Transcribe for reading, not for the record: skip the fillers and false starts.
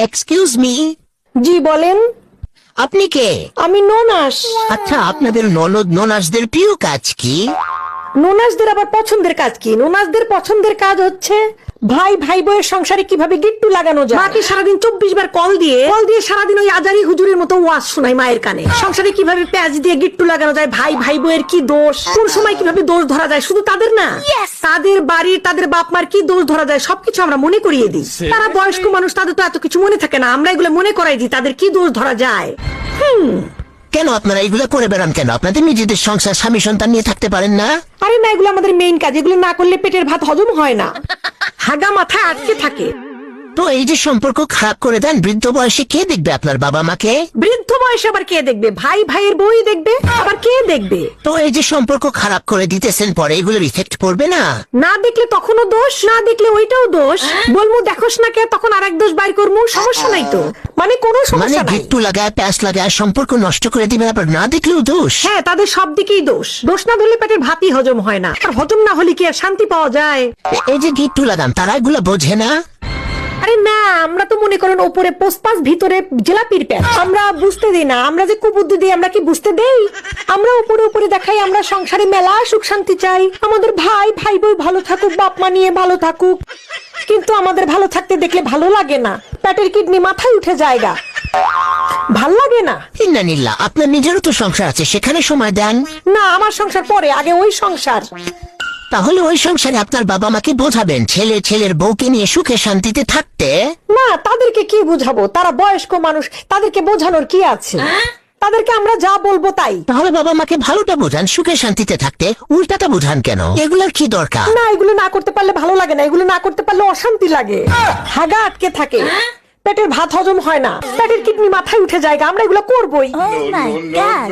Excuse me, জি বলেন। আপনি কে? আমি ননাস। আচ্ছা, আপনাদের ননদ ননাসদের প্রিয় কাজ কি? ননাসদের আবার পছন্দের কাজ কি? ননাসদের পছন্দের কাজ হচ্ছে ভাই ভাই বউয়ের সংসারে কিভাবে গিট্টু লাগানো যায়। মাকে সারাদিন 24 বার কল দিয়ে সারাদিন ওই আজারি হুজুরের মতো ওয়াজ শোনায় মায়ের কানে। সংসারে কিভাবে পেঁয়াজ দিয়ে গিট্টু লাগানো যায়, ভাই ভাই বউয়ের কি দোষ, কোন সময় কিভাবে দোষ ধরা যায়, শুধু তাদের না, তাদের বাড়ির তাদের বাপ মার কি দোষ ধরা যায় সবকিছু আমরা মনে করিয়ে দিই। তারা বয়স্ক মানুষ, তাদের তো এত কিছু মনে থাকে না, আমরা এগুলো মনে করাই দিই তাদের কি দোষ ধরা যায়। কেন আপনারা এগুলো করে বেড়ান কেন? আপনাদের নিজেদের সংসার স্বামী সন্তান নিয়ে থাকতে পারেন না? আরে না, এগুলো আমাদের মেইন কাজ, এগুলো না করলে পেটের ভাত হজম হয় না, হাগা মাথায় আটকে থাকে। তো এই যে সম্পর্ক খারাপ করে দেন, বৃদ্ধ বয়সে কে দেখবে আপনার বাবা মাকে? বৃদ্ধ বয়সে আবার কে দেখবে? ভাই ভাইয়ের বই দেখবে, আবার কে দেখবে? তো এই যে সম্পর্ক খারাপ করে দিতেছেন, পরে এগুলোর ইফেক্ট পড়বে না? না দেখলে তখনও দোষ, না দেখলে ওইটাও দোষ। বলমু দেখোস না কে, তখন আরেক দোষ বাইর করমু, সমস্যা নাই তো, মানে কোনো মানে সমস্যা নাই। গিট্টু লাগায় প্যাঁচ লাগায় সম্পর্ক নষ্ট করে দিবেন, আবার না দেখলেও দোষ? হ্যাঁ, তাদের সব দিকেই দোষ। দোষ না ধরলে পেটের ভাতই হজম হয় না, আর হজম না হলে কি আর শান্তি পাওয়া যায়? এই যে গিট্টু লাগান, তারা এগুলো বোঝে না? আরে না, আমরা তো মনে করেন উপরে পোস্টপাস ভিতরে জিলাপির প্যাচ, আমরা বুঝতে দিই না। আমরা যে কুবুদ্ধি দিই, আমরা কি বুঝতে দেই? আমরা উপরে উপরে দেখাই আমরা সংসারে মেলা সুখ শান্তি চাই, আমাদের ভাই ভাই বই ভালো থাকুক, বাপ মা নিয়ে ভালো থাকুক, কিন্তু আমাদের ভালো থাকতে দেখলে ভালো লাগে না, পেটের কিডনি মাথায় উঠে জায়গা, ভাল লাগে না। ইন্নানিল্লাহ, আপনার নিজেরও তো সংসার আছে, সেখানে সময় দেন না, আমার সংসার পরে, আগে ওই সংসার। তাহলে ওই সংসারে আপনার বাবা মাকে বোঝাবেন ছেলে ছেলের বউকে নিয়ে সুখে শান্তিতে থাকতে। না, তাদেরকে কি বুঝাবো? তারা বয়স্ক মানুষ, তাদেরকে বোঝানোর কি আছে? তাদেরকে আমরা যা বলবো তাই। তাহলে বাবা মাকে ভালোটা বোঝান, সুখে শান্তিতে থাকতে, উল্টাটা বোঝান কেন? এগুলোর কি দরকার? না, এগুলো না করতে পারলে ভালো লাগে না, এগুলো না করতে পারলে অশান্তি লাগে, হাগা আটকে থাকে, পেটের ভাত হজম হয় না, পেটের কিডনি মাথায় উঠে যায়, আমরা এগুলো করবোই। Oh my God.